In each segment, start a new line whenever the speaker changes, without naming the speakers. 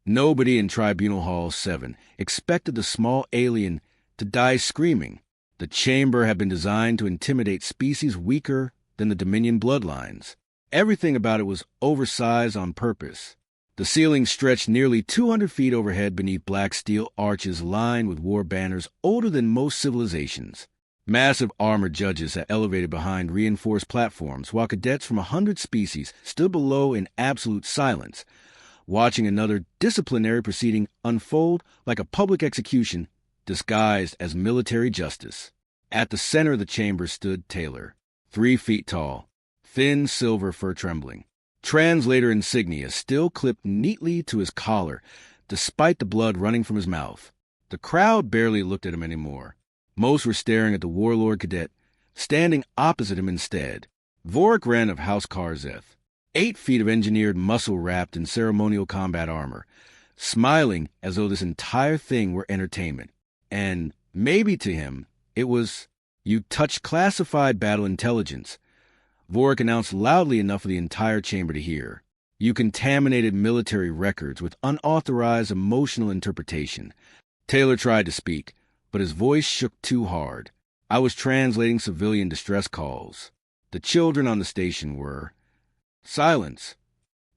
Nobody in Tribunal Hall 7 expected the small alien to die screaming. The chamber had been designed to intimidate species weaker than the Dominion bloodlines. Everything about it was oversized on purpose. The ceiling stretched nearly 200 feet overhead beneath black steel arches lined with war banners older than most civilizations. Massive armored judges sat elevated behind reinforced platforms, while cadets from 100 species stood below in absolute silence, watching another disciplinary proceeding unfold like a public execution disguised as military justice. At the center of the chamber stood Talar, 3 feet tall, thin silver fur trembling, translator insignia still clipped neatly to his collar, despite the blood running from his mouth. The crowd barely looked at him anymore. Most were staring at the warlord cadet, standing opposite him instead. Vorik Wren of House Karzeth, 8 feet of engineered muscle wrapped in ceremonial combat armor, smiling as though this entire thing were entertainment. And maybe to him, it was, "You touch classified battle intelligence," Vorik announced loudly enough for the entire chamber to hear. "You contaminated military records with unauthorized emotional interpretation." Talar tried to speak, but his voice shook too hard. "I was translating civilian distress calls. The children on the station were..." Silence.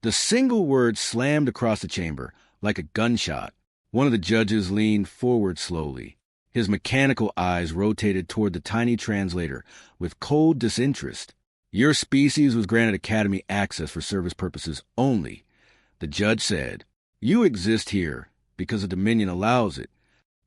The single word slammed across the chamber like a gunshot. One of the judges leaned forward slowly. His mechanical eyes rotated toward the tiny translator with cold disinterest. "Your species was granted Academy access for service purposes only," the judge said. "You exist here because the Dominion allows it."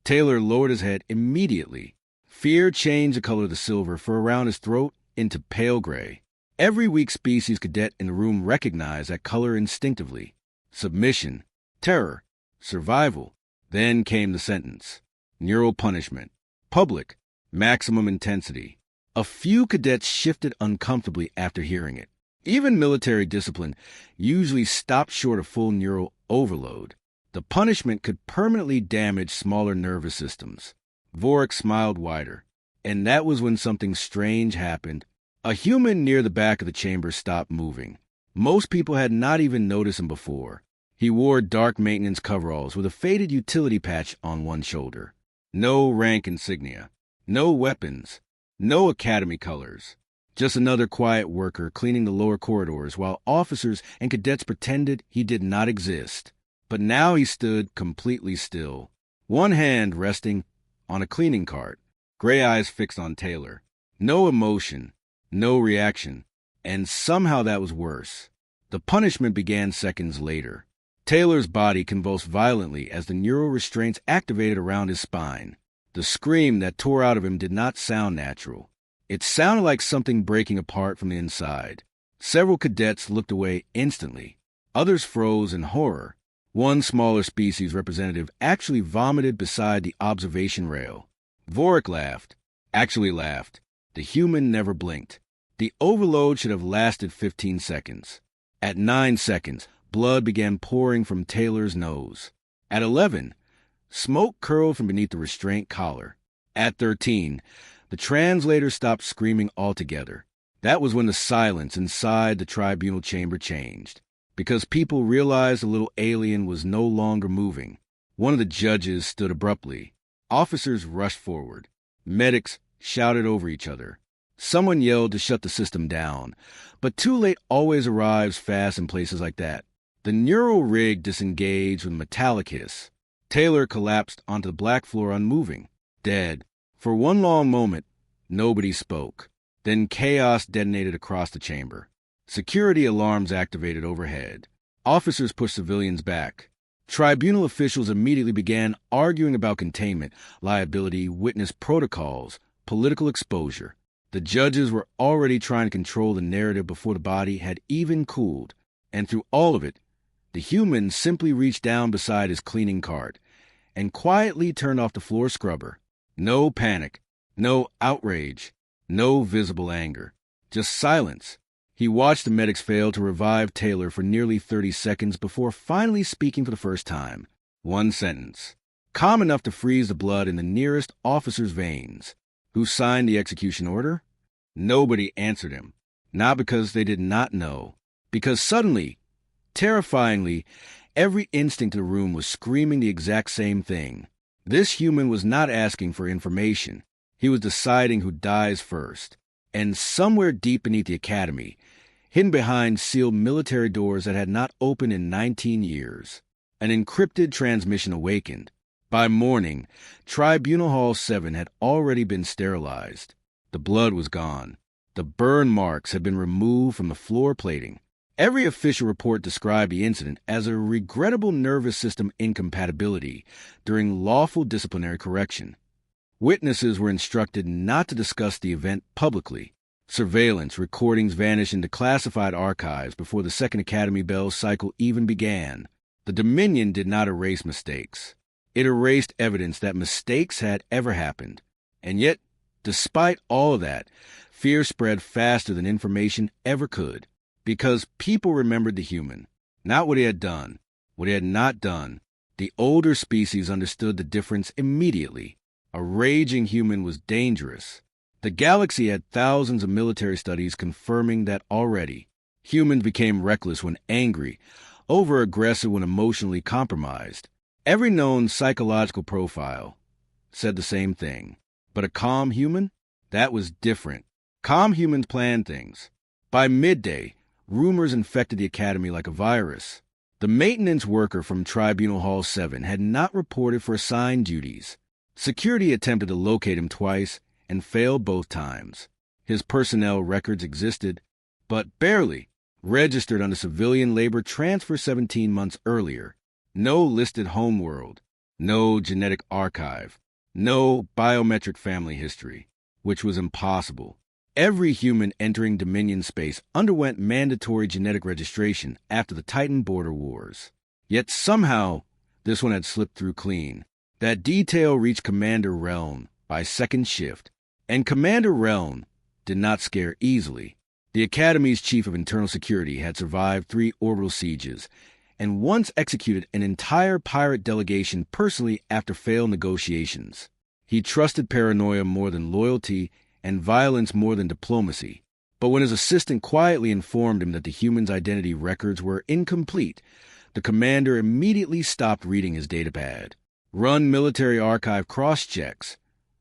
Talar lowered his head immediately. Fear changed the color of the silver fur around his throat into pale gray. Every weak species cadet in the room recognized that color instinctively. Submission, terror, survival. Then came the sentence. Neural punishment. Public. Maximum intensity. A few cadets shifted uncomfortably after hearing it. Even military discipline usually stopped short of full neural overload. The punishment could permanently damage smaller nervous systems. Vorik smiled wider. And that was when something strange happened. A human near the back of the chamber stopped moving. Most people had not even noticed him before. He wore dark maintenance coveralls with a faded utility patch on one shoulder. No rank insignia. No weapons. No academy colors. Just another quiet worker cleaning the lower corridors while officers and cadets pretended he did not exist. But now he stood completely still, one hand resting on a cleaning cart, gray eyes fixed on Talar. No emotion, no reaction, and somehow that was worse. The punishment began seconds later. Talar's body convulsed violently as the neural restraints activated around his spine. The scream that tore out of him did not sound natural. It sounded like something breaking apart from the inside. Several cadets looked away instantly. Others froze in horror. One smaller species representative actually vomited beside the observation rail. Vorik laughed. Actually laughed. The human never blinked. The overload should have lasted 15 seconds. At 9 seconds, blood began pouring from Talar's nose. At 11, smoke curled from beneath the restraint collar. At 13, the translator stopped screaming altogether. That was when the silence inside the tribunal chamber changed, because people realized the little alien was no longer moving. One of the judges stood abruptly. Officers rushed forward. Medics shouted over each other. Someone yelled to shut the system down, but too late always arrives fast in places like that. The neural rig disengaged with a metallic hiss. Talar collapsed onto the black floor unmoving, dead. For one long moment, nobody spoke. Then chaos detonated across the chamber. Security alarms activated overhead. Officers pushed civilians back. Tribunal officials immediately began arguing about containment, liability, witness protocols, political exposure. The judges were already trying to control the narrative before the body had even cooled. And through all of it, the human simply reached down beside his cleaning cart and quietly turned off the floor scrubber. No panic, no outrage, no visible anger, just silence. He watched the medics fail to revive Talar for nearly 30 seconds before finally speaking for the first time. One sentence, calm enough to freeze the blood in the nearest officer's veins. Who signed the execution order? Nobody answered him. Not because they did not know. Because suddenly, terrifyingly, Every instinct in the room was screaming the exact same thing. This human was not asking for information. He was deciding who dies first. And somewhere deep beneath the academy, hidden behind sealed military doors that had not opened in 19 years, an encrypted transmission awakened. By morning, Tribunal Hall 7 had already been sterilized. The blood was gone. The burn marks had been removed from the floor plating. Every official report described the incident as a regrettable nervous system incompatibility during lawful disciplinary correction. Witnesses were instructed not to discuss the event publicly. Surveillance recordings vanished into classified archives before the Second Academy Bell cycle even began. The Dominion did not erase mistakes. It erased evidence that mistakes had ever happened. And yet, despite all of that, fear spread faster than information ever could. Because people remembered the human, not what he had done, what he had not done. The older species understood the difference immediately. A raging human was dangerous. The galaxy had thousands of military studies confirming that already. Humans became reckless when angry, over-aggressive when emotionally compromised. Every known psychological profile said the same thing. But a calm human? That was different. Calm humans planned things. By midday, rumors infected the academy like a virus. The maintenance worker from Tribunal Hall 7 had not reported for assigned duties. Security attempted to locate him twice and failed both times. His personnel records existed, but barely, registered under civilian labor transfer 17 months earlier. No listed homeworld, no genetic archive, no biometric family history, which was impossible. Every human entering Dominion space underwent mandatory genetic registration after the Titan border wars. Yet somehow, this one had slipped through clean. That detail reached Commander Reln by second shift, and Commander Reln did not scare easily. The Academy's chief of internal security had survived 3 orbital sieges, and once executed an entire pirate delegation personally after failed negotiations. He trusted paranoia more than loyalty and violence more than diplomacy. But when his assistant quietly informed him that the human's identity records were incomplete, the commander immediately stopped reading his datapad. "Run military archive cross-checks,"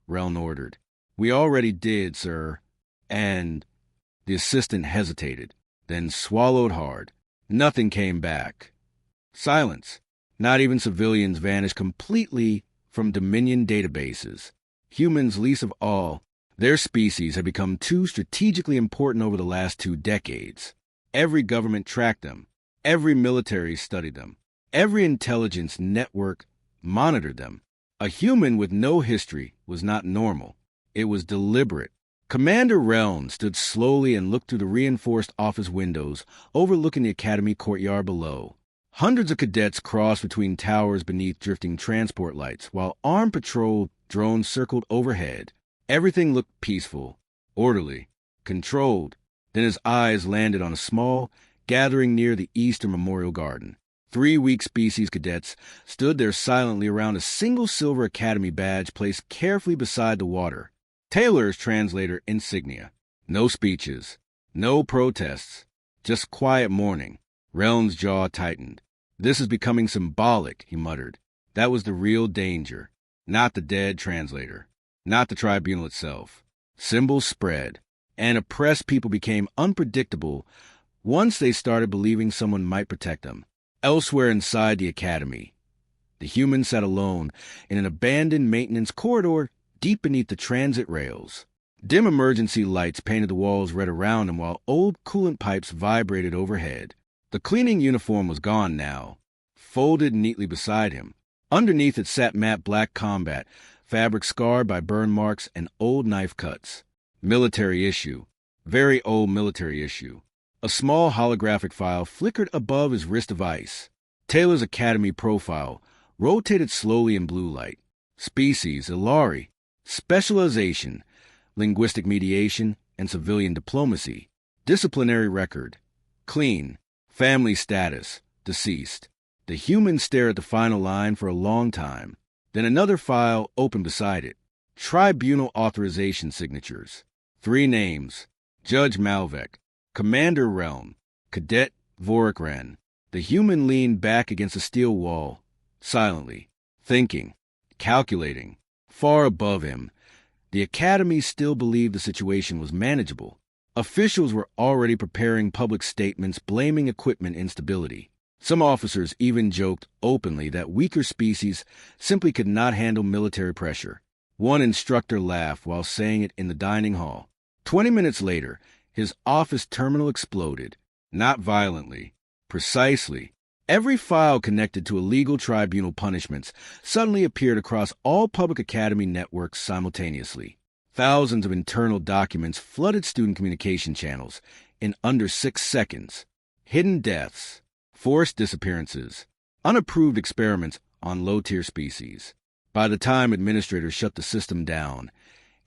Reln ordered. "We already did, sir." And the assistant hesitated, then swallowed hard. Nothing came back. Silence. Not even civilians vanished completely from Dominion databases. Humans least of all. Their species had become too strategically important over the last 2 decades. Every government tracked them. Every military studied them. Every intelligence network monitored them. A human with no history was not normal. It was deliberate. Commander Reln stood slowly and looked through the reinforced office windows overlooking the academy courtyard below. Hundreds of cadets crossed between towers beneath drifting transport lights, while armed patrol drones circled overhead. Everything looked peaceful, orderly, controlled. Then his eyes landed on a small gathering near the Eastern Memorial Garden. 3 weak species cadets stood there silently around a single silver Academy badge placed carefully beside the water. Talar's translator insignia. No speeches, no protests, just quiet mourning. Reln's jaw tightened. "This is becoming symbolic," he muttered. That was the real danger, not the dead translator. Not the tribunal itself. Symbols spread, and oppressed people became unpredictable once they started believing someone might protect them. Elsewhere inside the academy, the human sat alone in an abandoned maintenance corridor deep beneath the transit rails. Dim emergency lights painted the walls red around him while old coolant pipes vibrated overhead. The cleaning uniform was gone now, folded neatly beside him. Underneath it sat matte black combat, fabric scarred by burn marks and old knife cuts. Military issue. Very old military issue. A small holographic file flickered above his wrist device. Talar's Academy profile rotated slowly in blue light. Species, Ilari. Specialization, linguistic mediation, and civilian diplomacy. Disciplinary record. Clean. Family status. Deceased. The human stared at the final line for a long time. Then another file opened beside it. Tribunal authorization signatures. 3 names. Judge Malvek. Commander Reln. Cadet Vorikren. The human leaned back against a steel wall, silently, thinking, calculating. Far above him, the Academy still believed the situation was manageable. Officials were already preparing public statements blaming equipment instability. Some officers even joked openly that weaker species simply could not handle military pressure. One instructor laughed while saying it in the dining hall. 20 minutes later, his office terminal exploded. Not violently, precisely. Every file connected to illegal tribunal punishments suddenly appeared across all public academy networks simultaneously. Thousands of internal documents flooded student communication channels in under 6 seconds. Hidden deaths, forced disappearances, unapproved experiments on low-tier species. By the time administrators shut the system down,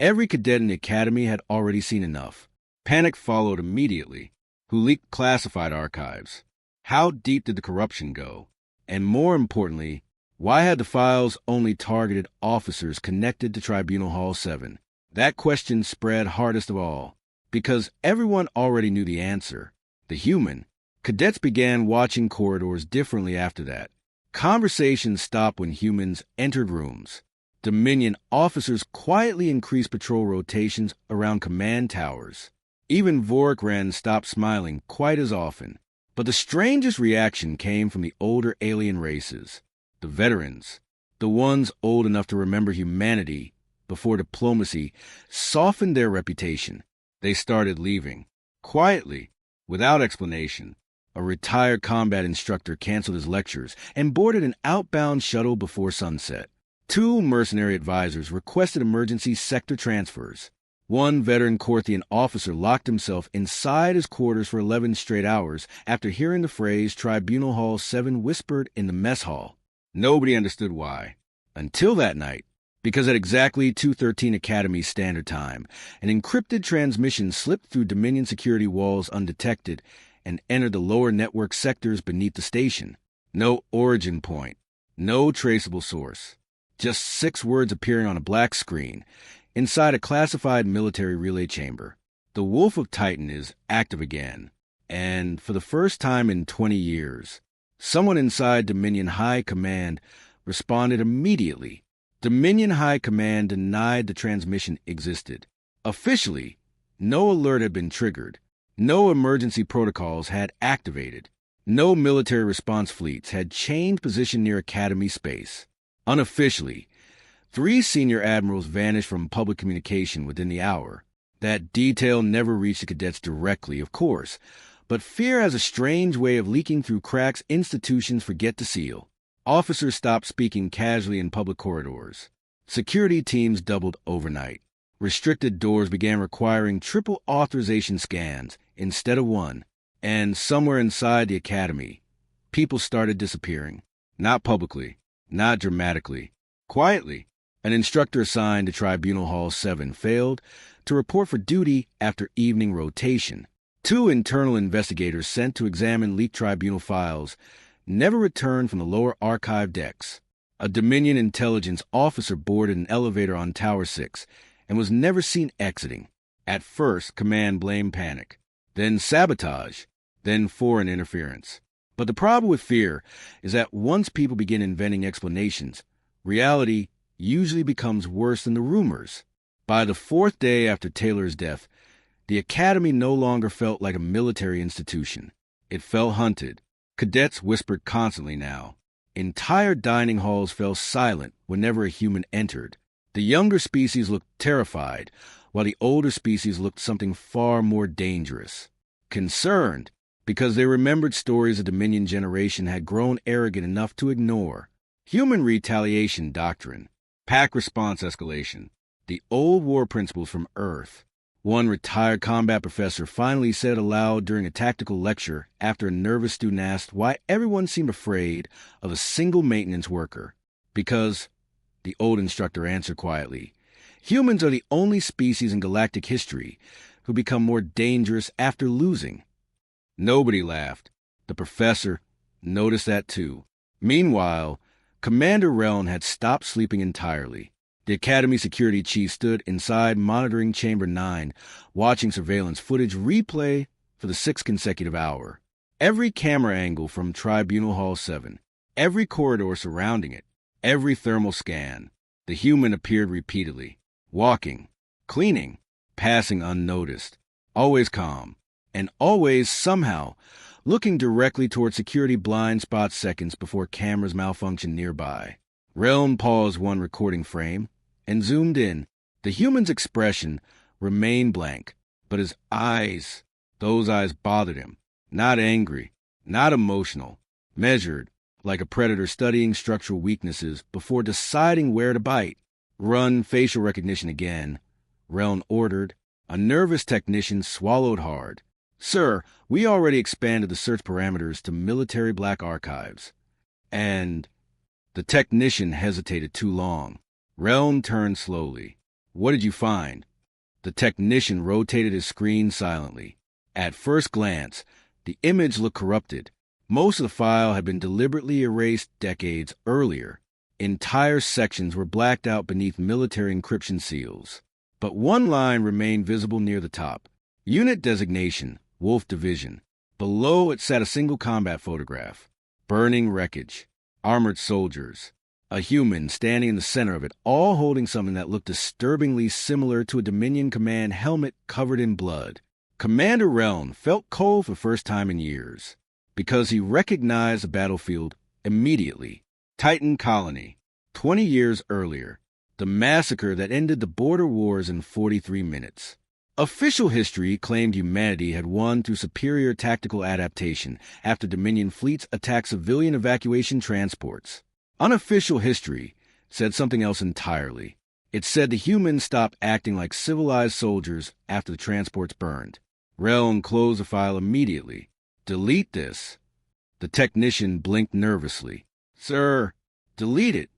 every cadet in the academy had already seen enough. Panic followed immediately. Who leaked classified archives? How deep did the corruption go? And more importantly, why had the files only targeted officers connected to Tribunal Hall 7? That question spread hardest of all, because everyone already knew the answer. The human. Cadets began watching corridors differently after that. Conversations stopped when humans entered rooms. Dominion officers quietly increased patrol rotations around command towers. Even Vorkran stopped smiling quite as often. But the strangest reaction came from the older alien races. The veterans, the ones old enough to remember humanity before diplomacy softened their reputation. They started leaving. Quietly, without explanation. A retired combat instructor canceled his lectures and boarded an outbound shuttle before sunset. 2 mercenary advisors requested emergency sector transfers. One veteran Korthian officer locked himself inside his quarters for 11 straight hours after hearing the phrase Tribunal Hall 7 whispered in the mess hall. Nobody understood why. Until that night, because at exactly 2:13 Academy Standard Time, an encrypted transmission slipped through Dominion security walls undetected and entered the lower network sectors beneath the station. No origin point, no traceable source. Just 6 words appearing on a black screen inside a classified military relay chamber. The Wolf of Titan is active again, and for the first time in 20 years, someone inside Dominion High Command responded immediately. Dominion High Command denied the transmission existed. Officially, no alert had been triggered. No emergency protocols had activated. No military response fleets had changed position near Academy space. Unofficially, 3 senior admirals vanished from public communication within the hour. That detail never reached the cadets directly, of course, but fear has a strange way of leaking through cracks institutions forget to seal. Officers stopped speaking casually in public corridors. Security teams doubled overnight. Restricted doors began requiring triple authorization scans instead of 1. And somewhere inside the academy, people started disappearing. Not publicly, not dramatically, quietly. An instructor assigned to Tribunal Hall 7 failed to report for duty after evening rotation. 2 internal investigators sent to examine leaked tribunal files never returned from the lower archive decks. A Dominion intelligence officer boarded an elevator on Tower 6 and was never seen exiting. At first, command blamed panic, then sabotage, then foreign interference. But the problem with fear is that once people begin inventing explanations, reality usually becomes worse than the rumors. By the 4th day after Talar's death, the academy no longer felt like a military institution. It felt hunted. Cadets whispered constantly now. Entire dining halls fell silent whenever a human entered. The younger species looked terrified, while the older species looked something far more dangerous. Concerned, because they remembered stories a Dominion generation had grown arrogant enough to ignore. Human retaliation doctrine, pack response escalation, the old war principles from Earth. One retired combat professor finally said aloud during a tactical lecture after a nervous student asked why everyone seemed afraid of a single maintenance worker. Because, the old instructor answered quietly, humans are the only species in galactic history who become more dangerous after losing. Nobody laughed. The professor noticed that too. Meanwhile, Commander Reln had stopped sleeping entirely. The Academy security chief stood inside monitoring Chamber 9, watching surveillance footage replay for the 6th consecutive hour. Every camera angle from Tribunal Hall 7, every corridor surrounding it, every thermal scan, the human appeared repeatedly, walking, cleaning, passing unnoticed, always calm, and always, somehow, looking directly toward security blind spots seconds before cameras malfunctioned nearby. Relm paused one recording frame and zoomed in. The human's expression remained blank, but his eyes, those eyes bothered him. Not angry, not emotional, measured, like a predator studying structural weaknesses before deciding where to bite. Run facial recognition again, Relm ordered. A nervous technician swallowed hard. Sir, we already expanded the search parameters to military black archives. And the technician hesitated too long. Relm turned slowly. What did you find? The technician rotated his screen silently. At first glance, the image looked corrupted. Most of the file had been deliberately erased decades earlier. Entire sections were blacked out beneath military encryption seals. But one line remained visible near the top. Unit designation, Wolf Division. Below it sat a single combat photograph. Burning wreckage. Armored soldiers. A human standing in the center of it, all holding something that looked disturbingly similar to a Dominion Command helmet covered in blood. Commander Relm felt cold for the first time in years, because he recognized the battlefield immediately. Titan Colony, 20 years earlier. The massacre that ended the border wars in 43 minutes. Official history claimed humanity had won through superior tactical adaptation after Dominion fleets attacked civilian evacuation transports. Unofficial history said something else entirely. It said the humans stopped acting like civilized soldiers after the transports burned. Relm closed the file immediately. Delete this. The technician blinked nervously. Sir, delete it.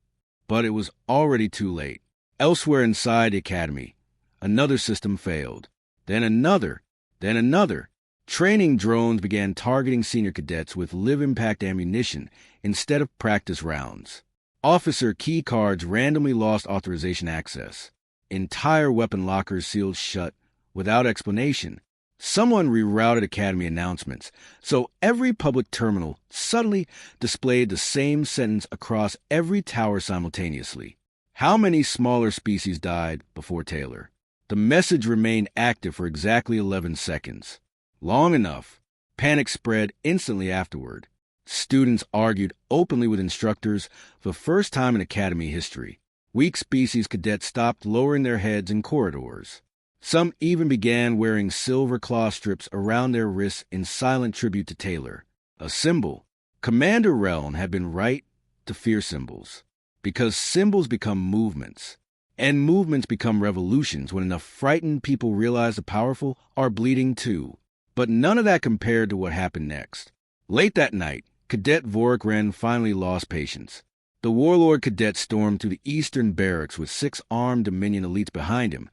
But it was already too late. Elsewhere inside the academy, another system failed. Then another. Then another. Training drones began targeting senior cadets with live-impact ammunition instead of practice rounds. Officer key cards randomly lost authorization access. Entire weapon lockers sealed shut without explanation. Someone rerouted academy announcements, so every public terminal suddenly displayed the same sentence across every tower simultaneously. How many smaller species died before Talar? The message remained active for exactly 11 seconds. Long enough. Panic spread instantly afterward. Students argued openly with instructors for the first time in academy history. Weak species cadets stopped lowering their heads in corridors. Some even began wearing silver claw strips around their wrists in silent tribute to Talar. A symbol. Commander Relm had been right to fear symbols, because symbols become movements, and movements become revolutions when enough frightened people realize the powerful are bleeding too. But none of that compared to what happened next. Late that night, Cadet Vorkren finally lost patience. The warlord cadet stormed through the eastern barracks with 6 armed Dominion elites behind him,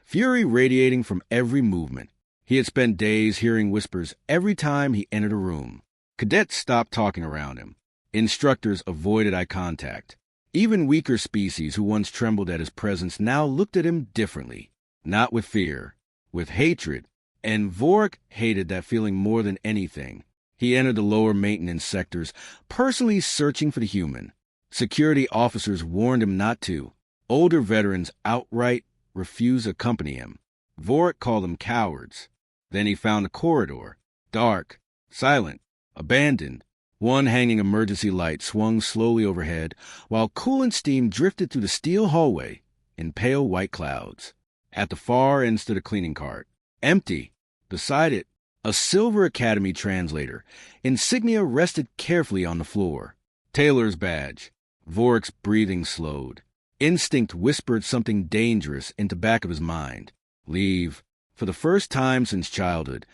fury radiating from every movement. He had spent days hearing whispers every time he entered a room. Cadets stopped talking around him. Instructors avoided eye contact. Even weaker species who once trembled at his presence now looked at him differently. Not with fear, with hatred. And Vork hated that feeling more than anything. He entered the lower maintenance sectors, personally searching for the human. Security officers warned him not to. Older veterans outright refused to accompany him. Vork called them cowards. Then he found a corridor, dark, silent, abandoned. One hanging emergency light swung slowly overhead, while coolant steam drifted through the steel hallway in pale white clouds. At the far end stood a cleaning cart, empty. Beside it, a silver Academy translator. Insignia rested carefully on the floor. Talar's badge. Vork's breathing slowed. Instinct whispered something dangerous into the back of his mind. Leave. For the first time since childhood,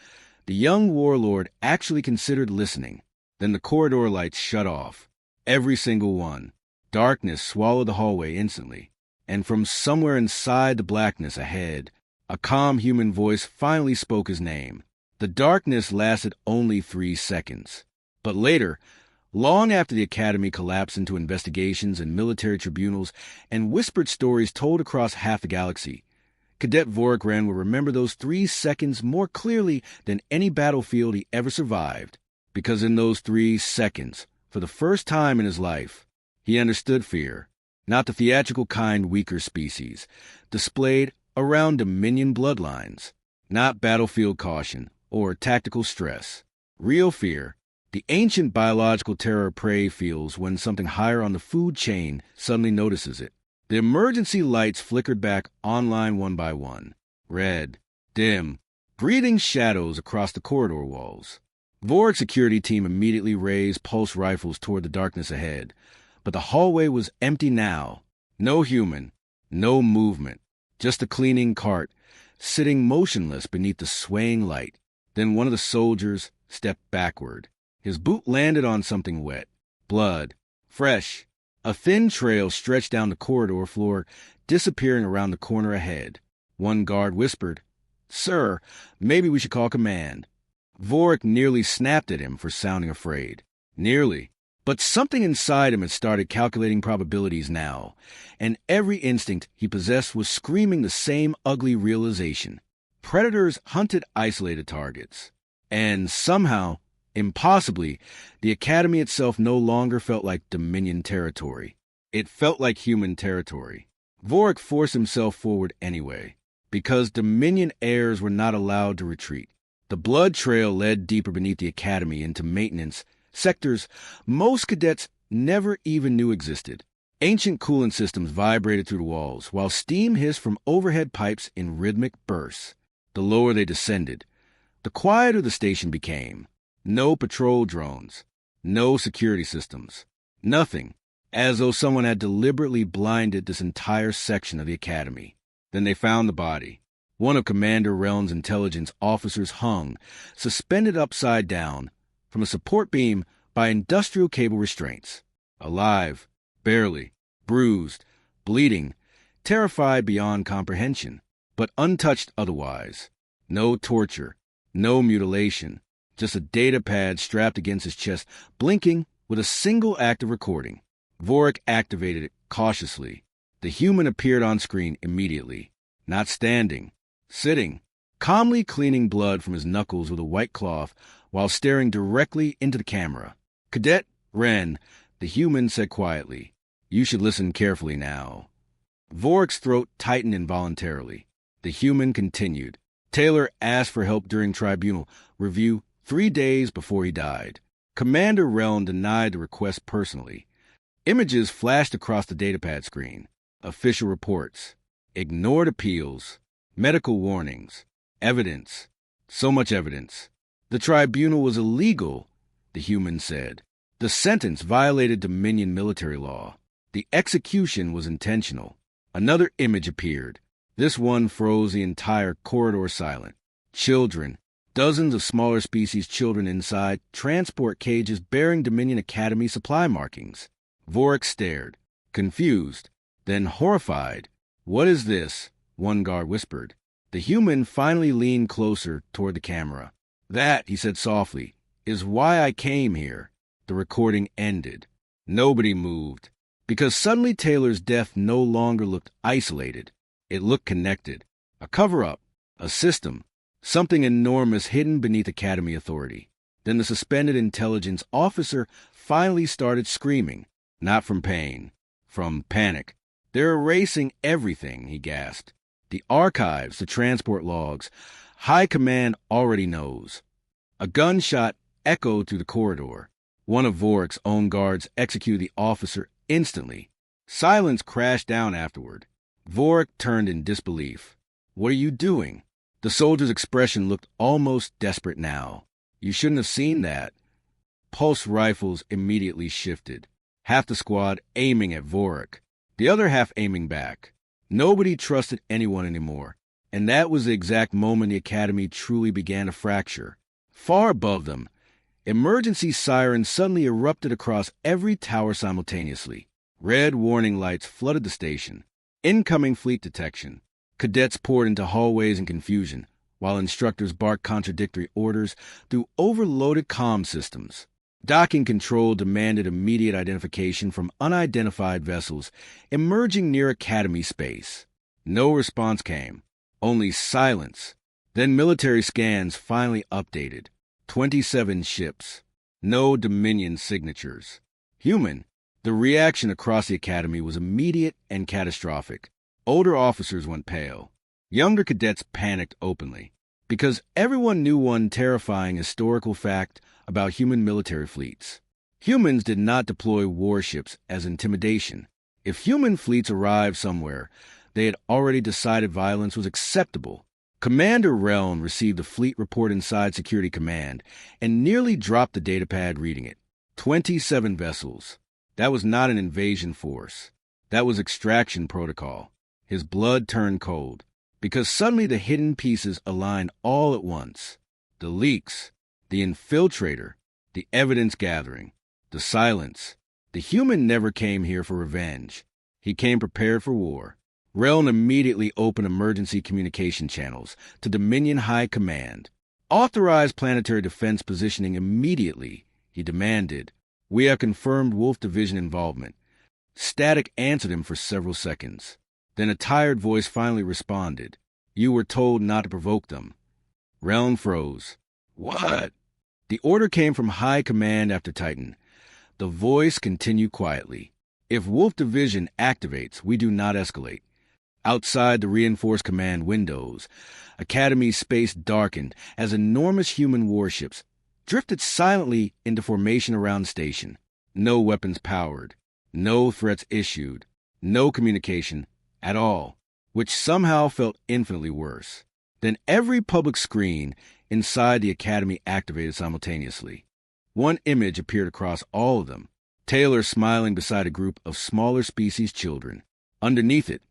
the young warlord actually considered listening. Then the corridor lights shut off. Every single one. Darkness swallowed the hallway instantly. And from somewhere inside the blackness ahead, a calm human voice finally spoke his name. The darkness lasted only 3 seconds. But later, long after the Academy collapsed into investigations and military tribunals and whispered stories told across half the galaxy, Cadet Vorkren will remember those 3 seconds more clearly than any battlefield he ever survived, because in those 3 seconds, for the first time in his life, he understood fear, not the theatrical kind weaker species, displayed around Dominion bloodlines, not battlefield caution or tactical stress. Real fear, the ancient biological terror prey feels when something higher on the food chain suddenly notices it. The emergency lights flickered back online one by one, red, dim, breathing shadows across the corridor walls. Vork's security team immediately raised pulse rifles toward the darkness ahead, but the hallway was empty now. No human, no movement, just a cleaning cart sitting motionless beneath the swaying light. Then one of the soldiers stepped backward. His boot landed on something wet. Blood. Fresh. A thin trail stretched down the corridor floor, disappearing around the corner ahead. One guard whispered, "Sir, maybe we should call command." Vork nearly snapped at him for sounding afraid. Nearly. But something inside him had started calculating probabilities now, and every instinct he possessed was screaming the same ugly realization. Predators hunted isolated targets. And somehow, impossibly, the Academy itself no longer felt like Dominion territory. It felt like human territory. Vork forced himself forward anyway, because Dominion heirs were not allowed to retreat. The blood trail led deeper beneath the Academy into maintenance sectors most cadets never even knew existed. Ancient coolant systems vibrated through the walls, while steam hissed from overhead pipes in rhythmic bursts. The lower they descended, the quieter the station became. No patrol drones, no security systems, nothing, as though someone had deliberately blinded this entire section of the Academy. Then they found the body. One of Commander Reln's intelligence officers hung, suspended upside down, from a support beam by industrial cable restraints. Alive, barely, bruised, bleeding, terrified beyond comprehension, but untouched otherwise. No torture, no mutilation, just a data pad strapped against his chest, blinking with a single act of recording. Vork activated it cautiously. The human appeared on screen immediately, not standing, sitting, calmly cleaning blood from his knuckles with a white cloth while staring directly into the camera. "Cadet Wren," the human said quietly, "you should listen carefully now." Vork's throat tightened involuntarily. The human continued. "Talar asked for help during Tribunal review 3 days before he died. Commander Reln denied the request personally. Images flashed across the datapad screen. Official reports. Ignored appeals. Medical warnings. Evidence. So much evidence. The tribunal was illegal, the human said. The sentence violated Dominion military law. The execution was intentional. Another image appeared. This one froze the entire corridor silent. Children. Dozens of smaller species children inside transport cages bearing Dominion Academy supply markings. Vork stared, confused, then horrified. "What is this?" one guard whispered. The human finally leaned closer toward the camera. "That," he said softly, "is why I came here." The recording ended. Nobody moved, because suddenly Talar's death no longer looked isolated. It looked connected. A cover-up, a system, something enormous hidden beneath Academy authority. Then the suspended intelligence officer finally started screaming, not from pain, from panic. "They're erasing everything," he gasped. "The archives, the transport logs. High Command already knows." A gunshot echoed through the corridor. One of Vork's own guards executed the officer instantly. Silence crashed down afterward. Vork turned in disbelief. "What are you doing?" The soldier's expression looked almost desperate now. "You shouldn't have seen that." Pulse rifles immediately shifted. Half the squad aiming at Vork, the other half aiming back. Nobody trusted anyone anymore. And that was the exact moment the Academy truly began to fracture. Far above them, emergency sirens suddenly erupted across every tower simultaneously. Red warning lights flooded the station. Incoming fleet detection. Cadets poured into hallways in confusion, while instructors barked contradictory orders through overloaded comm systems. Docking control demanded immediate identification from unidentified vessels emerging near Academy space. No response came. Only silence. Then military scans finally updated. 27 ships. No Dominion signatures. Human. The reaction across the academy was immediate and catastrophic. Older officers went pale. Younger cadets panicked openly, because everyone knew one terrifying historical fact about human military fleets. Humans did not deploy warships as intimidation. If human fleets arrived somewhere, they had already decided violence was acceptable. Commander Reln received a fleet report inside Security Command and nearly dropped the datapad reading it. 27 vessels. That was not an invasion force. That was extraction protocol. His blood turned cold, because suddenly the hidden pieces aligned all at once. The leaks, the infiltrator, the evidence gathering, the silence. The human never came here for revenge. He came prepared for war. Reln immediately opened emergency communication channels to Dominion High Command. Authorized planetary defense positioning immediately, he demanded. We have confirmed Wolf Division involvement. Static answered him for several seconds. Then a tired voice finally responded. You were told not to provoke them. Reln froze. What? The order came from High Command after Titan. The voice continued quietly. If Wolf Division activates, we do not escalate. Outside the reinforced command windows, Academy space darkened as enormous human warships drifted silently into formation around the station. No weapons powered, no threats issued, no communication at all, which somehow felt infinitely worse. Then every public screen inside the Academy activated simultaneously. One image appeared across all of them. Talar smiling beside a group of smaller species children. Underneath it,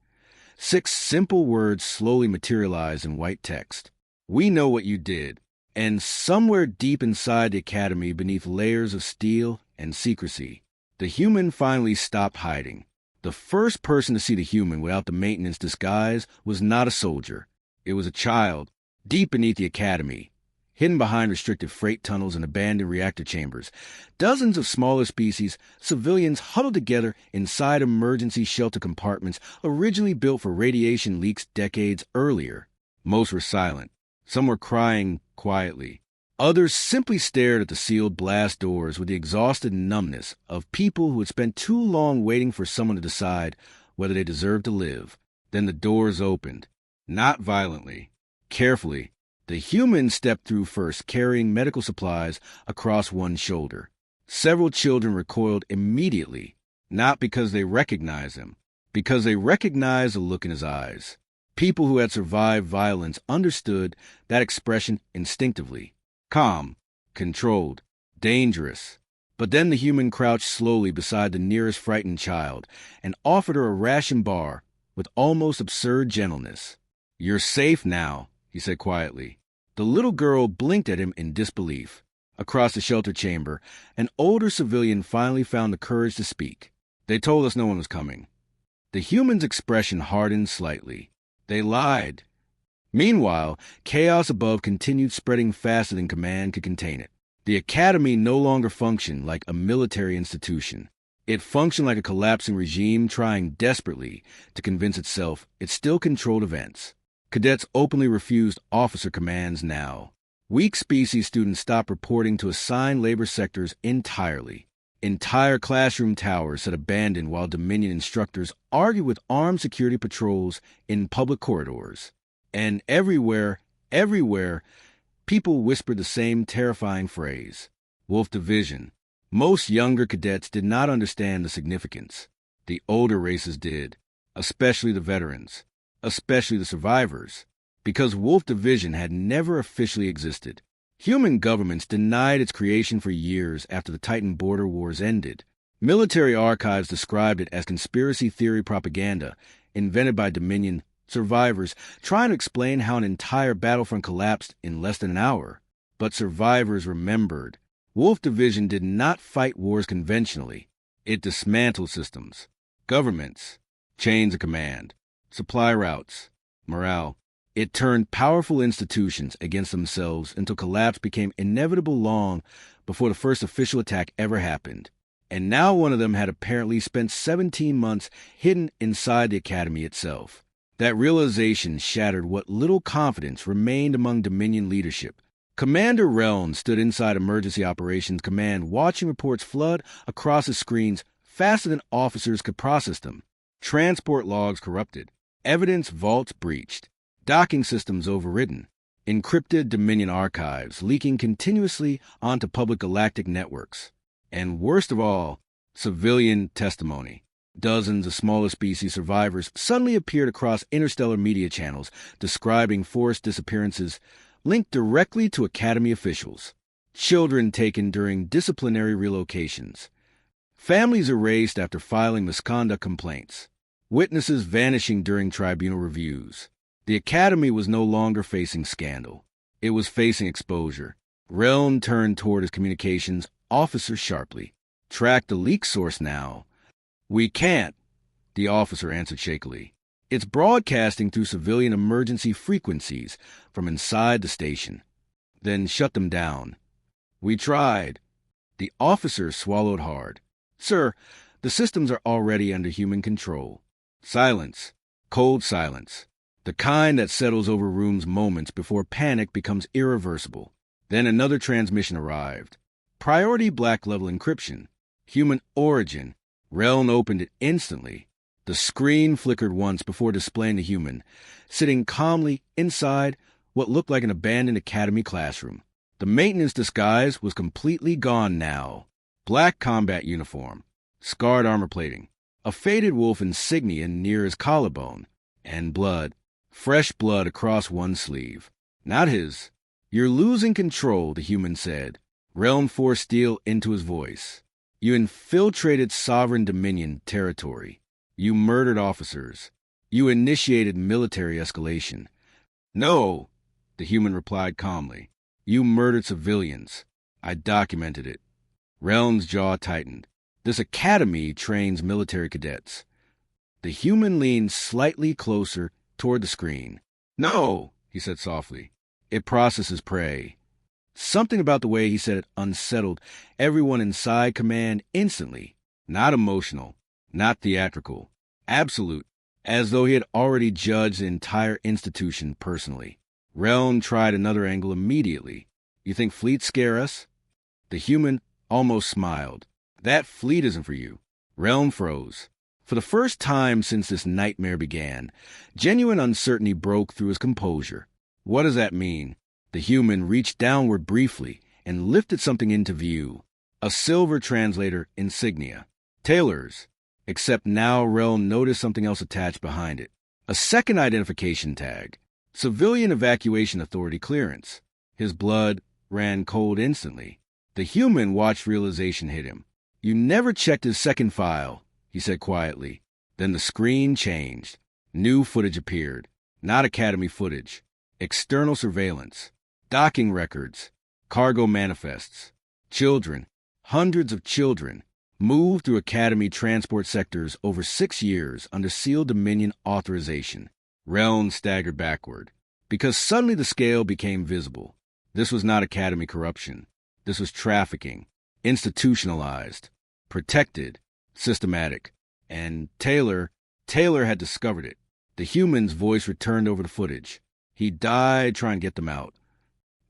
6 simple words slowly materialized in white text. We know what you did. And somewhere deep inside the Academy, beneath layers of steel and secrecy, the human finally stopped hiding. The first person to see the human without the maintenance disguise was not a soldier. It was a child, deep beneath the Academy, hidden behind restricted freight tunnels and abandoned reactor chambers. Dozens of smaller species, civilians huddled together inside emergency shelter compartments originally built for radiation leaks decades earlier. Most were silent. Some were crying quietly. Others simply stared at the sealed blast doors with the exhausted numbness of people who had spent too long waiting for someone to decide whether they deserved to live. Then the doors opened. Not violently. Carefully. The human stepped through first, carrying medical supplies across one shoulder. Several children recoiled immediately, not because they recognized him, because they recognized the look in his eyes. People who had survived violence understood that expression instinctively. Calm, controlled, dangerous. But then the human crouched slowly beside the nearest frightened child and offered her a ration bar with almost absurd gentleness. You're safe now, he said quietly. The little girl blinked at him in disbelief. Across the shelter chamber, an older civilian finally found the courage to speak. They told us no one was coming. The human's expression hardened slightly. They lied. Meanwhile, chaos above continued spreading faster than command could contain it. The Academy no longer functioned like a military institution. It functioned like a collapsing regime trying desperately to convince itself it still controlled events. Cadets openly refused officer commands now. Weak species students stopped reporting to assigned labor sectors entirely. Entire classroom towers sat abandoned while Dominion instructors argued with armed security patrols in public corridors. And everywhere, people whispered the same terrifying phrase, Wolf Division. Most younger cadets did not understand the significance. The older races did, especially the veterans, especially the survivors, because Wolf Division had never officially existed. Human governments denied its creation for years after the Titan border wars ended. Military archives described it as conspiracy theory propaganda invented by Dominion survivors trying to explain how an entire battlefront collapsed in less than an hour. But survivors remembered. Wolf Division did not fight wars conventionally. It dismantled systems, governments, chains of command, supply routes, morale. It turned powerful institutions against themselves until collapse became inevitable long before the first official attack ever happened. And now one of them had apparently spent 17 months hidden inside the Academy itself. That realization shattered what little confidence remained among Dominion leadership. Commander Reln stood inside Emergency Operations Command watching reports flood across his screens faster than officers could process them. Transport logs corrupted. Evidence vaults breached. Docking systems overridden. Encrypted Dominion archives leaking continuously onto public galactic networks. And worst of all, civilian testimony. Dozens of smaller species survivors suddenly appeared across interstellar media channels describing forced disappearances linked directly to Academy officials. Children taken during disciplinary relocations. Families erased after filing misconduct complaints. Witnesses vanishing during tribunal reviews. The Academy was no longer facing scandal. It was facing exposure. Reln turned toward his communications officer sharply. Track the leak source now. We can't, the officer answered shakily. It's broadcasting through civilian emergency frequencies from inside the station. Then shut them down. We tried. The officer swallowed hard. Sir, the systems are already under human control. Silence. Cold silence. The kind that settles over rooms moments before panic becomes irreversible. Then another transmission arrived. Priority black level encryption. Human origin. Reln opened it instantly. The screen flickered once before displaying the human, sitting calmly inside what looked like an abandoned Academy classroom. The maintenance disguise was completely gone now. Black combat uniform, scarred armor plating, a faded wolf insignia near his collarbone, and blood, fresh blood across one sleeve. Not his. You're losing control, the human said. Reln forced steel into his voice. You infiltrated sovereign Dominion territory. You murdered officers. You initiated military escalation. No, the human replied calmly. You murdered civilians. I documented it. Reln's jaw tightened. This academy trains military cadets. The human leaned slightly closer toward the screen. No, he said softly. It processes prey. Something about the way he said it unsettled everyone inside command instantly. Not emotional. Not theatrical. Absolute, as though he had already judged the entire institution personally. Reln tried another angle immediately. You think fleets scare us? The human almost smiled. That fleet isn't for you. Reln froze. For the first time since this nightmare began, genuine uncertainty broke through his composure. What does that mean? The human reached downward briefly and lifted something into view. A silver translator insignia. Talar's. Except now Reln noticed something else attached behind it. A second identification tag. Civilian Evacuation Authority clearance. His blood ran cold instantly. The human watched realization hit him. You never checked his second file, he said quietly. Then the screen changed. New footage appeared. Not Academy footage. External surveillance. Docking records. Cargo manifests. Children. Hundreds of children. Moved through Academy transport sectors over 6 years under sealed Dominion authorization. Reln staggered backward. Because suddenly the scale became visible. This was not Academy corruption. This was trafficking. Institutionalized. Protected. Systematic. And Talar had discovered it. The human's voice returned over the footage. He died trying to get them out.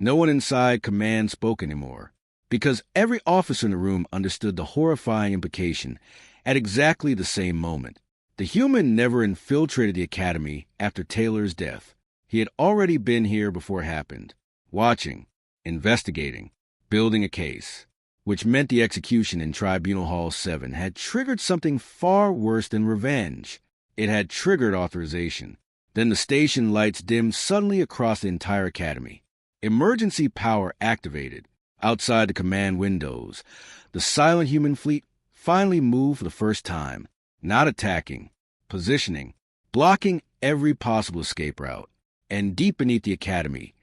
No one inside command spoke anymore. Because every officer in the room understood the horrifying implication at exactly the same moment. The human never infiltrated the Academy after Talar's death. He had already been here before it happened, watching, investigating, building a case, which meant the execution in Tribunal Hall 7 had triggered something far worse than revenge. It had triggered authorization. Then the station lights dimmed suddenly across the entire Academy. Emergency power activated. Outside the command windows, the silent human fleet finally moved for the first time, not attacking, positioning, blocking every possible escape route. And deep beneath the Academy,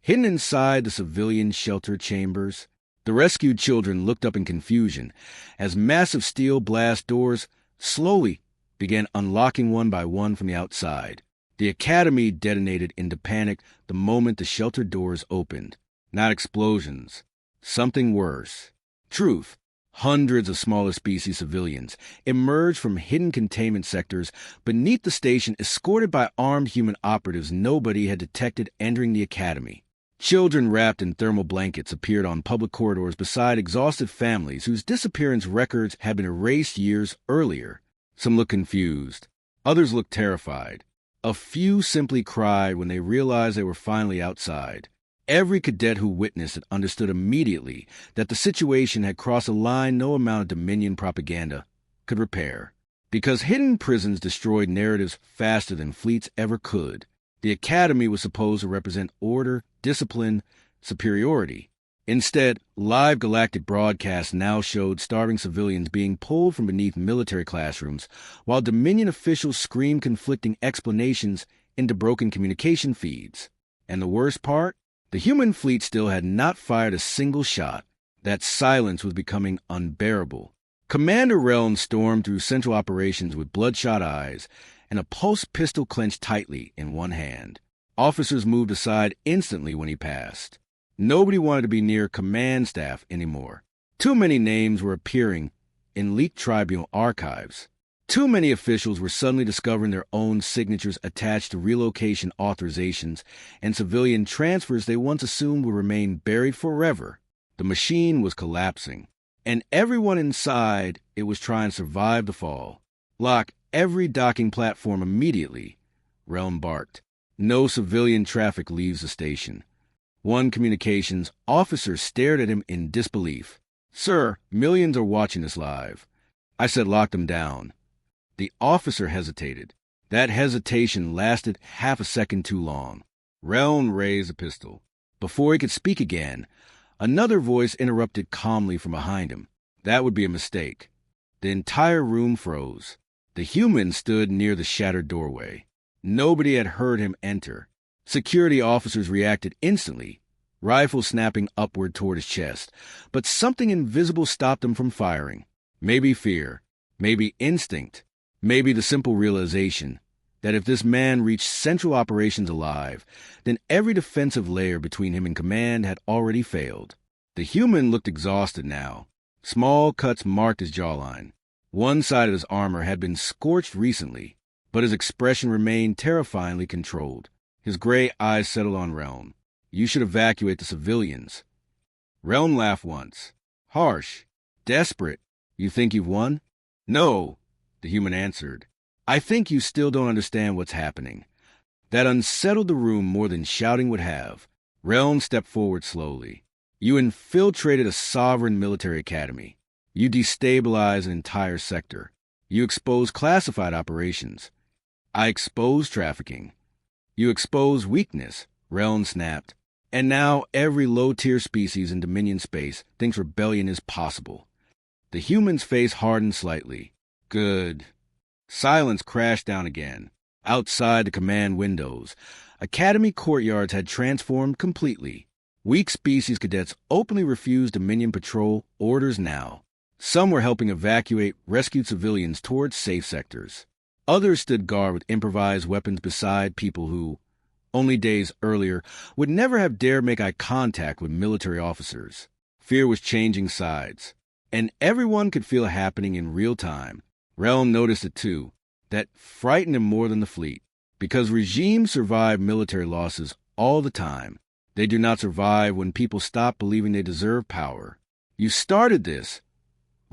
hidden inside the civilian shelter chambers, the rescued children looked up in confusion as massive steel blast doors slowly began unlocking one by one from the outside. The Academy detonated into panic the moment the shelter doors opened. Not explosions. Something worse. Truth. Hundreds of smaller species civilians emerged from hidden containment sectors beneath the station, escorted by armed human operatives nobody had detected entering the Academy. Children wrapped in thermal blankets appeared on public corridors beside exhausted families whose disappearance records had been erased years earlier. Some looked confused. Others looked terrified. A few simply cried when they realized they were finally outside. Every cadet who witnessed it understood immediately that the situation had crossed a line no amount of Dominion propaganda could repair. Because hidden prisons destroyed narratives faster than fleets ever could, the Academy was supposed to represent order, discipline, superiority. Instead, live galactic broadcasts now showed starving civilians being pulled from beneath military classrooms, while Dominion officials screamed conflicting explanations into broken communication feeds. And the worst part? The human fleet still had not fired a single shot. That silence was becoming unbearable. Commander Reln stormed through Central Operations with bloodshot eyes and a pulse pistol clenched tightly in one hand. Officers moved aside instantly when he passed. Nobody wanted to be near command staff anymore. Too many names were appearing in leaked Tribunal archives. Too many officials were suddenly discovering their own signatures attached to relocation authorizations and civilian transfers they once assumed would remain buried forever. The machine was collapsing, and everyone inside it was trying to survive the fall. Lock every docking platform immediately, Relm barked. No civilian traffic leaves the station. One communications officer stared at him in disbelief. Sir, millions are watching this live. I said lock them down. The officer hesitated. That hesitation lasted half a second too long. Relm raised a pistol. Before he could speak again, another voice interrupted calmly from behind him. That would be a mistake. The entire room froze. The human stood near the shattered doorway. Nobody had heard him enter. Security officers reacted instantly, rifles snapping upward toward his chest, but something invisible stopped them from firing. Maybe fear, maybe instinct, maybe the simple realization that if this man reached Central Operations alive, then every defensive layer between him and command had already failed. The human looked exhausted now. Small cuts marked his jawline. One side of his armor had been scorched recently, but his expression remained terrifyingly controlled. His gray eyes settled on Relm. You should evacuate the civilians. Relm laughed once. Harsh. Desperate. You think you've won? No, the human answered. I think you still don't understand what's happening. That unsettled the room more than shouting would have. Relm stepped forward slowly. You infiltrated a sovereign military academy. You destabilized an entire sector. You exposed classified operations. I exposed trafficking. You exposed weakness, Relm snapped. And now every low-tier species in Dominion space thinks rebellion is possible. The human's face hardened slightly. Good. Silence crashed down again. Outside the command windows, Academy courtyards had transformed completely. Weak species cadets openly refused Dominion patrol orders now. Some were helping evacuate rescued civilians towards safe sectors. Others stood guard with improvised weapons beside people who, only days earlier, would never have dared make eye contact with military officers. Fear was changing sides, and everyone could feel it happening in real time. Relm noticed it too. That frightened him more than the fleet, because regimes survive military losses all the time. They do not survive when people stop believing they deserve power. You started this,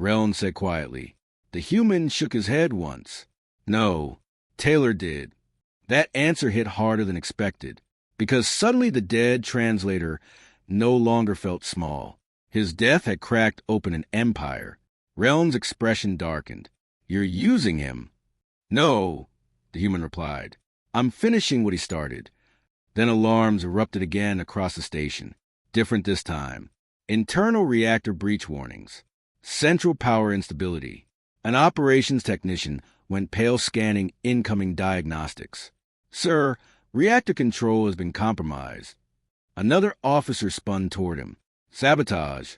Relm said quietly. The human shook his head once. No, Talar did. That answer hit harder than expected, because suddenly the dead translator no longer felt small. His death had cracked open an empire. Relm's expression darkened. You're using him. No, the human replied. I'm finishing what he started. Then alarms erupted again across the station. Different this time. Internal reactor breach warnings. Central power instability. An operations technician went pale scanning incoming diagnostics. Sir, reactor control has been compromised. Another officer spun toward him. Sabotage.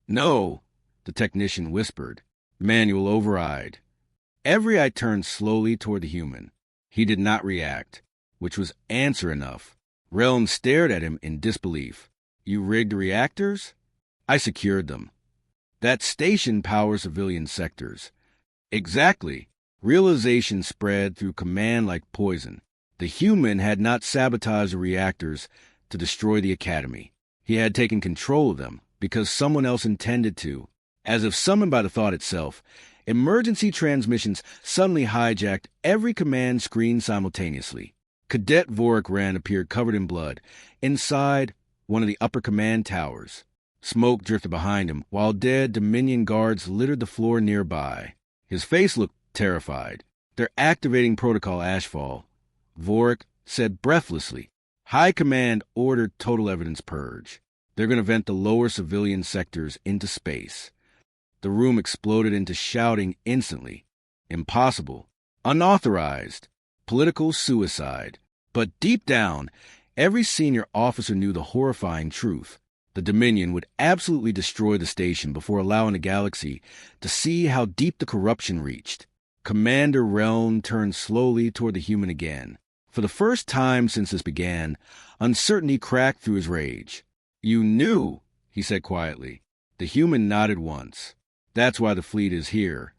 No, the technician whispered. Manual override. Every eye turned slowly toward the human. He did not react, which was answer enough. Relm stared at him in disbelief. You rigged the reactors? I secured them. That station powers civilian sectors. Exactly. Realization spread through command like poison. The human had not sabotaged the reactors to destroy the Academy. He had taken control of them because someone else intended to. As if summoned by the thought itself, emergency transmissions suddenly hijacked every command screen simultaneously. Cadet Vorik Wren appeared covered in blood inside one of the upper command towers. Smoke drifted behind him, while dead Dominion guards littered the floor nearby. His face looked terrified. "They're activating Protocol Ashfall," Vorik said breathlessly. "High Command ordered total evidence purge. They're going to vent the lower civilian sectors into space." The room exploded into shouting instantly. Impossible. Unauthorized. Political suicide. But deep down, every senior officer knew the horrifying truth. The Dominion would absolutely destroy the station before allowing the galaxy to see how deep the corruption reached. Commander Reln turned slowly toward the human again. For the first time since this began, uncertainty cracked through his rage. "You knew," he said quietly. The human nodded once. "That's why the fleet is here.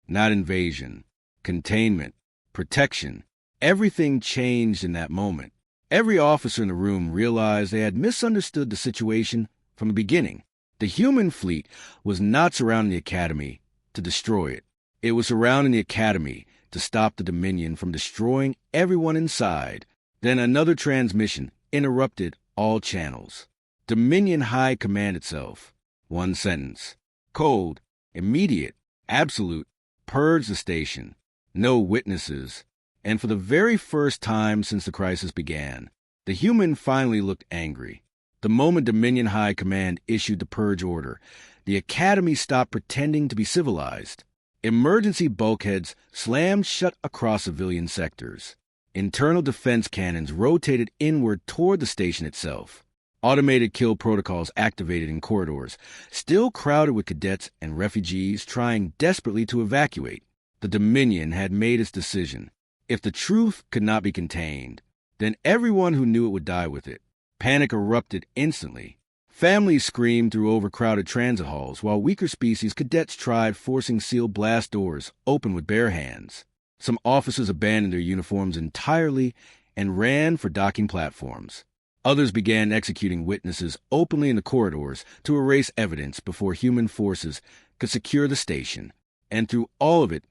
Not invasion. Containment. Protection." Everything changed in that moment. Every officer in the room realized they had misunderstood the situation from the beginning. The human fleet was not surrounding the Academy to destroy it. It was surrounding the Academy to stop the Dominion from destroying everyone inside. Then another transmission interrupted all channels. Dominion High Command itself. One sentence. Cold, immediate, absolute. Purge the station. No witnesses. And for the very first time since the crisis began, the human finally looked angry. The moment Dominion High Command issued the purge order, the Academy stopped pretending to be civilized. Emergency bulkheads slammed shut across civilian sectors. Internal defense cannons rotated inward toward the station itself. Automated kill protocols activated in corridors, still crowded with cadets and refugees trying desperately to evacuate. The Dominion had made its decision. If the truth could not be contained, then everyone who knew it would die with it. Panic erupted instantly. Families screamed through overcrowded transit halls, while weaker species cadets tried forcing sealed blast doors open with bare hands. Some officers abandoned their uniforms entirely and ran for docking platforms. Others began executing witnesses openly in the corridors to erase evidence before human forces could secure the station. And through all of it,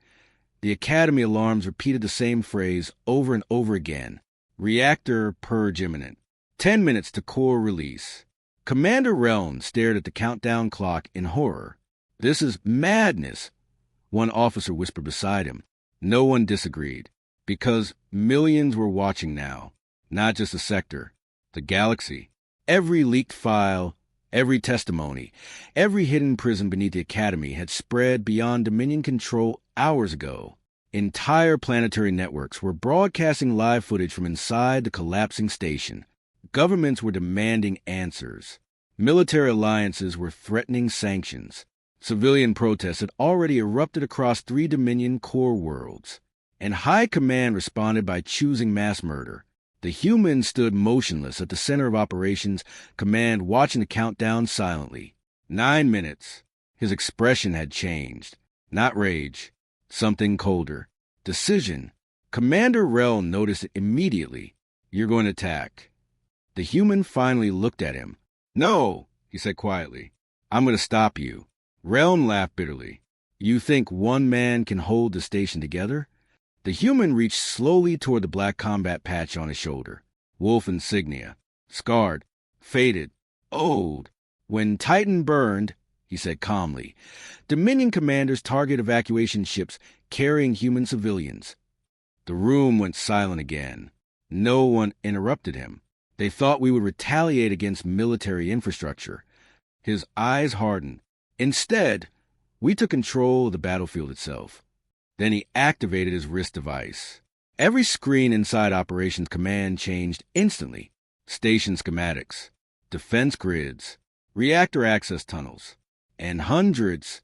the Academy alarms repeated the same phrase over and over again. Reactor purge imminent. 10 minutes to core release. Commander Reln stared at the countdown clock in horror. "This is madness," one officer whispered beside him. No one disagreed, because millions were watching now. Not just the sector, the galaxy. Every leaked file, every testimony, every hidden prison beneath the Academy had spread beyond Dominion control hours ago. Entire planetary networks were broadcasting live footage from inside the collapsing station. Governments were demanding answers. Military alliances were threatening sanctions. Civilian protests had already erupted across 3 Dominion core worlds. And High Command responded by choosing mass murder. The human stood motionless at the center of operations, Command watching the countdown silently. 9 minutes. His expression had changed. Not rage. Something colder. Decision. Commander Reln noticed it immediately. "You're going to attack." The human finally looked at him. "No," he said quietly. "I'm going to stop you." Reln laughed bitterly. "You think one man can hold the station together?" The human reached slowly toward the black combat patch on his shoulder. Wolf insignia. Scarred. Faded. Old. "When Titan burned," he said calmly, "Dominion commanders target evacuation ships carrying human civilians." The room went silent again. No one interrupted him. They thought we would retaliate against military infrastructure. His eyes hardened. Instead, we took control of the battlefield itself. Then he activated his wrist device. Every screen inside Operations Command changed instantly. Station schematics, defense grids, reactor access tunnels, and hundreds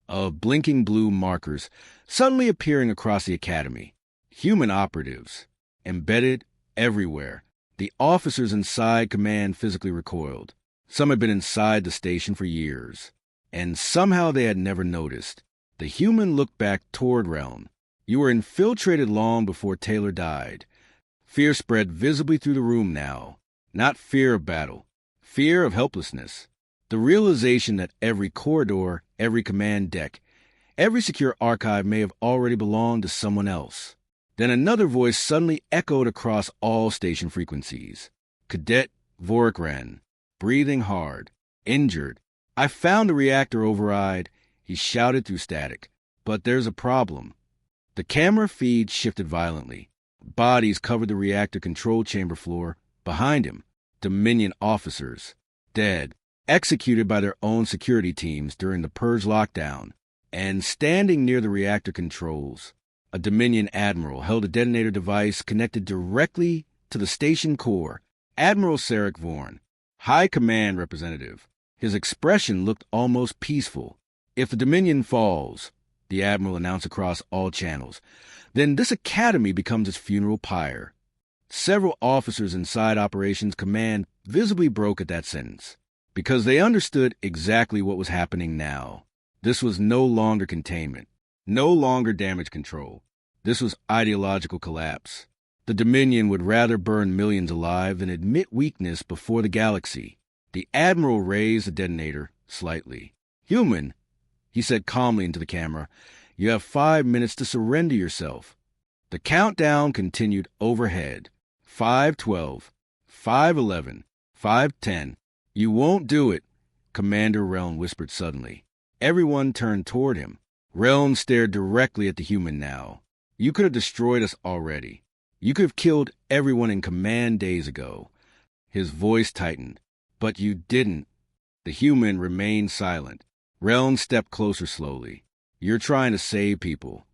of blinking blue markers suddenly appearing across the Academy. Human operatives, embedded everywhere. The officers inside Command physically recoiled. Some had been inside the station for years, and somehow they had never noticed. The human looked back toward Reln. "You were infiltrated long before Talar died." Fear spread visibly through the room now. Not fear of battle. Fear of helplessness. The realization that every corridor, every command deck, every secure archive may have already belonged to someone else. Then another voice suddenly echoed across all station frequencies. Cadet Vorkran, breathing hard, injured. I found the reactor override, he shouted through static. But there's a problem. The camera feed shifted violently. Bodies covered the reactor control chamber floor. Behind him, Dominion officers, dead, executed by their own security teams during the Purge lockdown. And standing near the reactor controls, a Dominion admiral held a detonator device connected directly to the station core. Admiral Sarek Vorn, High Command representative. His expression looked almost peaceful. If the Dominion falls, the admiral announced across all channels, then this academy becomes its funeral pyre. Several officers inside Operations Command visibly broke at that sentence, because they understood exactly what was happening now. This was no longer containment, no longer damage control. This was ideological collapse. The Dominion would rather burn millions alive than admit weakness before the galaxy. The Admiral raised the detonator slightly. "Human," he said calmly into the camera, "you have 5 minutes to surrender yourself." The countdown continued overhead. 5:12, 5:11, 5:10. "You won't do it," Commander Reln whispered suddenly. Everyone turned toward him. Reln stared directly at the human now. "You could have destroyed us already. You could have killed everyone in command days ago." His voice tightened. "But you didn't." The human remained silent. Reln stepped closer slowly. "You're trying to save people."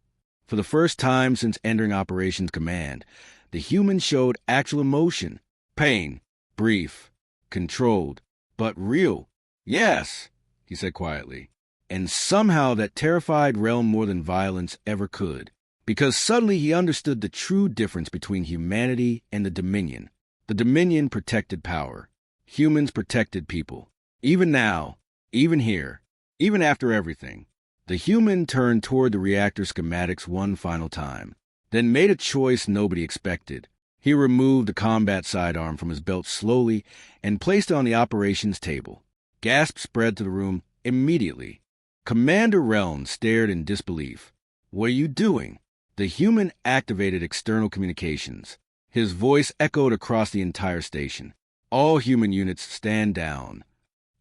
For the first time since entering Operations Command, the human showed actual emotion. Pain. Brief. Controlled. But real. "Yes," he said quietly. And somehow that terrified Reln more than violence ever could. Because suddenly he understood the true difference between humanity and the Dominion. The Dominion protected power. Humans protected people. Even now, even here, even after everything. The human turned toward the reactor schematics one final time, then made a choice nobody expected. He removed the combat sidearm from his belt slowly and placed it on the operations table. Gasps spread to the room immediately. Commander Reln stared in disbelief. "What are you doing?" The human activated external communications. His voice echoed across the entire station. "All human units stand down."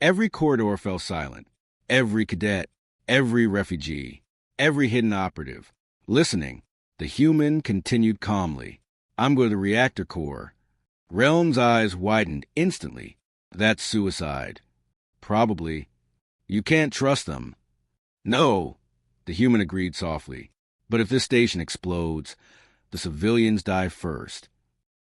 Every corridor fell silent. Every cadet, every refugee, every hidden operative. Listening, the human continued calmly. "I'm going to the reactor core." Reln's eyes widened instantly. "That's suicide." "Probably." "You can't trust them." "No," the human agreed softly. "But if this station explodes, the civilians die first."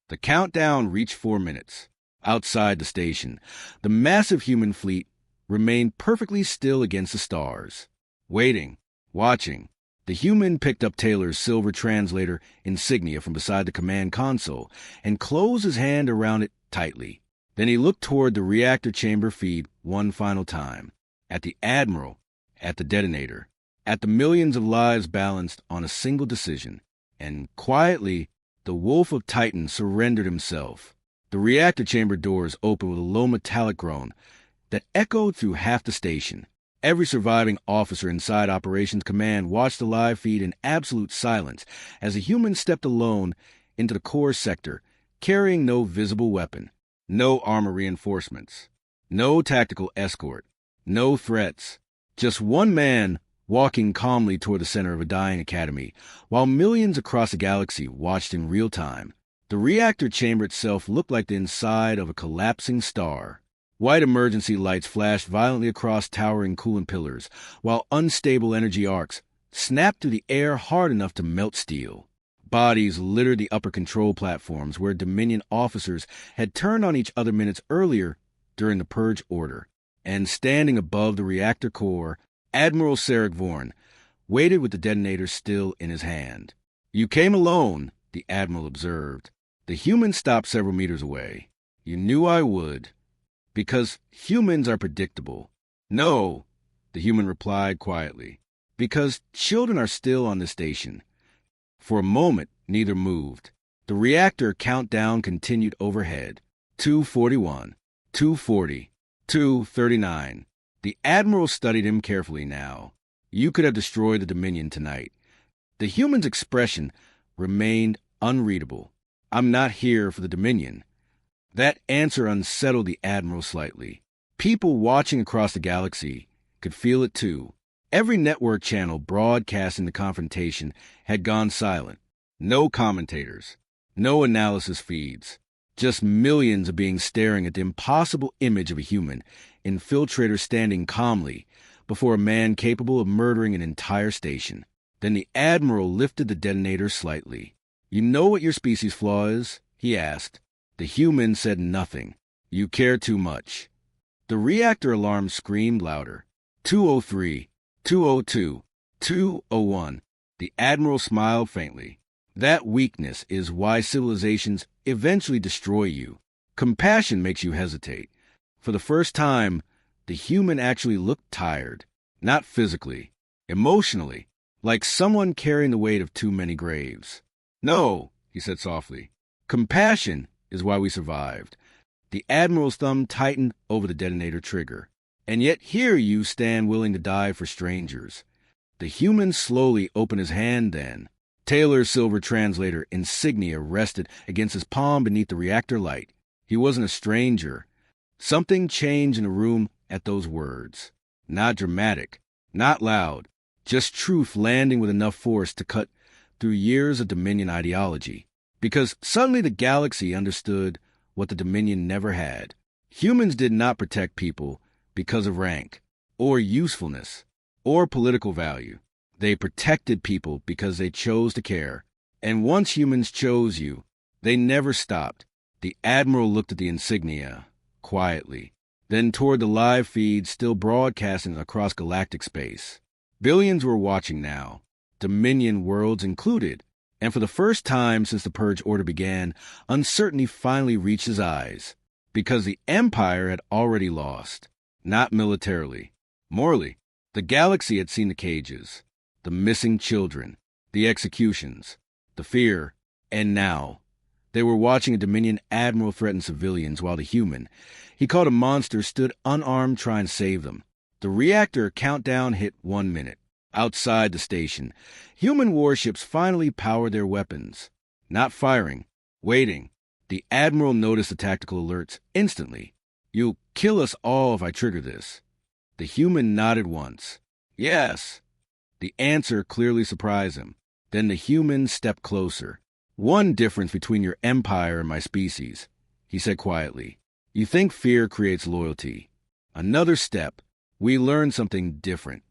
The countdown reached 4 minutes. Outside the station, the massive human fleet remained perfectly still against the stars. Waiting, watching, the human picked up Talar's silver translator insignia from beside the command console and closed his hand around it tightly. Then he looked toward the reactor chamber feed one final time. At the Admiral, at the detonator, at the millions of lives balanced on a single decision. And quietly, the Wolf of Titan surrendered himself. The reactor chamber doors opened with a low metallic groan that echoed through half the station. Every surviving officer inside Operations Command watched the live feed in absolute silence as the human stepped alone into the core sector, carrying no visible weapon, no armor reinforcements, no tactical escort, no threats. Just one man walking calmly toward the center of a dying academy, while millions across the galaxy watched in real time. The reactor chamber itself looked like the inside of a collapsing star. White emergency lights flashed violently across towering coolant pillars, while unstable energy arcs snapped through the air hard enough to melt steel. Bodies littered the upper control platforms where Dominion officers had turned on each other minutes earlier during the Purge Order. And standing above the reactor core, Admiral Sarek Vorn waited with the detonator still in his hand. "You came alone," the Admiral observed. The human stopped several meters away. "You knew I would." "Because humans are predictable." "No," the human replied quietly. "Because children are still on the station." For a moment, neither moved. The reactor countdown continued overhead. 241, 240, 239. The Admiral studied him carefully now. You could have destroyed the Dominion tonight. The human's expression remained unreadable. I'm not here for the Dominion. That answer unsettled the Admiral slightly. People watching across the galaxy could feel it too. Every network channel broadcasting the confrontation had gone silent. No commentators, no analysis feeds, just millions of beings staring at the impossible image of a human infiltrator standing calmly before a man capable of murdering an entire station. Then the Admiral lifted the detonator slightly. You know what your species flaw is? He asked. The human said nothing. You care too much. The reactor alarm screamed louder. 203, 202, 201. The Admiral smiled faintly. That weakness is why civilizations eventually destroy you. Compassion makes you hesitate. For the first time, the human actually looked tired. Not physically, emotionally, like someone carrying the weight of too many graves. No, he said softly. Compassion is why we survived. The Admiral's thumb tightened over the detonator trigger. And yet here you stand willing to die for strangers. The human slowly opened his hand then. Talar's silver translator insignia rested against his palm beneath the reactor light. He wasn't a stranger. Something changed in the room at those words. Not dramatic, not loud, just truth landing with enough force to cut through years of Dominion ideology. Because suddenly the galaxy understood what the Dominion never had. Humans did not protect people because of rank, or usefulness, or political value. They protected people because they chose to care. And once humans chose you, they never stopped. The Admiral looked at the insignia, quietly, then toward the live feed still broadcasting across galactic space. Billions were watching now, Dominion worlds included, and for the first time since the Purge Order began, uncertainty finally reached his eyes, because the Empire had already lost. Not militarily. Morally, the galaxy had seen the cages, the missing children, the executions, the fear, and now they were watching a Dominion Admiral threaten civilians while the human he called a monster stood unarmed trying to save them. The reactor countdown hit 1 minute. Outside the station, human warships finally powered their weapons. Not firing, waiting. The Admiral noticed the tactical alerts instantly. You'll kill us all if I trigger this. The human nodded once. Yes. The answer clearly surprised him. Then the human stepped closer. One difference between your empire and my species, he said quietly. You think fear creates loyalty. Another step. We learned something different.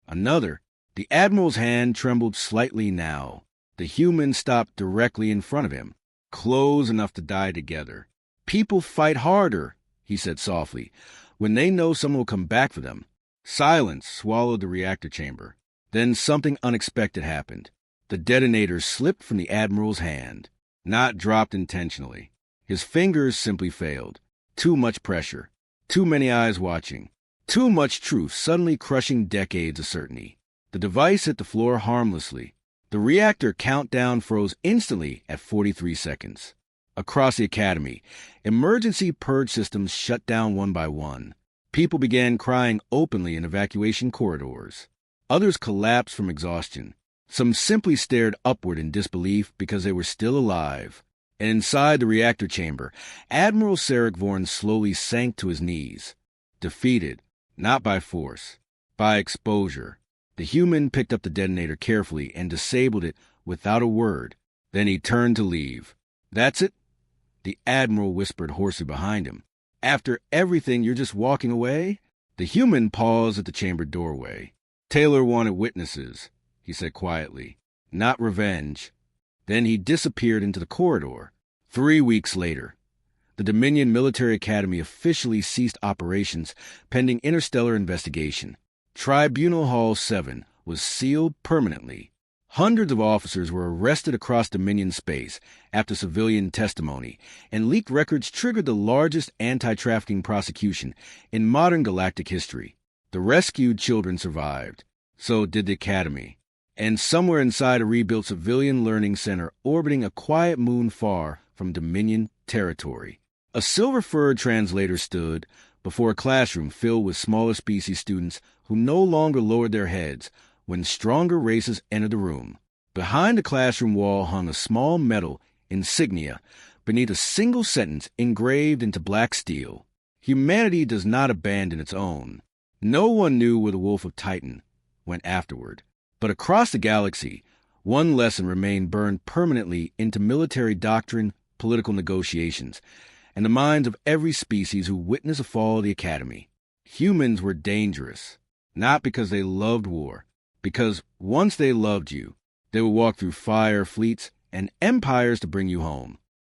Another. The Admiral's hand trembled slightly now. The human stopped directly in front of him, close enough to die together. People fight harder, he said softly, when they know someone will come back for them. Silence swallowed the reactor chamber. Then something unexpected happened. The detonator slipped from the Admiral's hand, not dropped intentionally. His fingers simply failed. Too much pressure, too many eyes watching, too much truth suddenly crushing decades of certainty. The device hit the floor harmlessly. The reactor countdown froze instantly at 43 seconds. Across the Academy, emergency purge systems shut down one by one. People began crying openly in evacuation corridors. Others collapsed from exhaustion. Some simply stared upward in disbelief because they were still alive. And inside the reactor chamber, Admiral Sarek Vorn slowly sank to his knees. Defeated, not by force, by exposure. The human picked up the detonator carefully and disabled it without a word. Then he turned to leave. That's it? The Admiral whispered hoarsely behind him. After everything, you're just walking away? The human paused at the chamber doorway. Talar wanted witnesses, he said quietly. Not revenge. Then he disappeared into the corridor. 3 weeks later, the Dominion Military Academy officially ceased operations pending interstellar investigation. Tribunal Hall 7 was sealed permanently. Hundreds of officers were arrested across Dominion space after civilian testimony, and leaked records triggered the largest anti-trafficking prosecution in modern galactic history. The rescued children survived. So did the Academy. And somewhere inside a rebuilt civilian learning center orbiting a quiet moon far from Dominion territory, A silver-furred translator stood before a classroom filled with smaller species students who no longer lowered their heads when stronger races entered the room. Behind the classroom wall hung a small metal insignia beneath a single sentence engraved into black steel. Humanity does not abandon its own. No one knew where the Wolf of Titan went afterward. But across the galaxy, one lesson remained burned permanently into military doctrine, political negotiations, and the minds of every species who witnessed the fall of the Academy. Humans were dangerous, not because they loved war, because once they loved you, they would walk through fire, fleets, and empires to bring you home.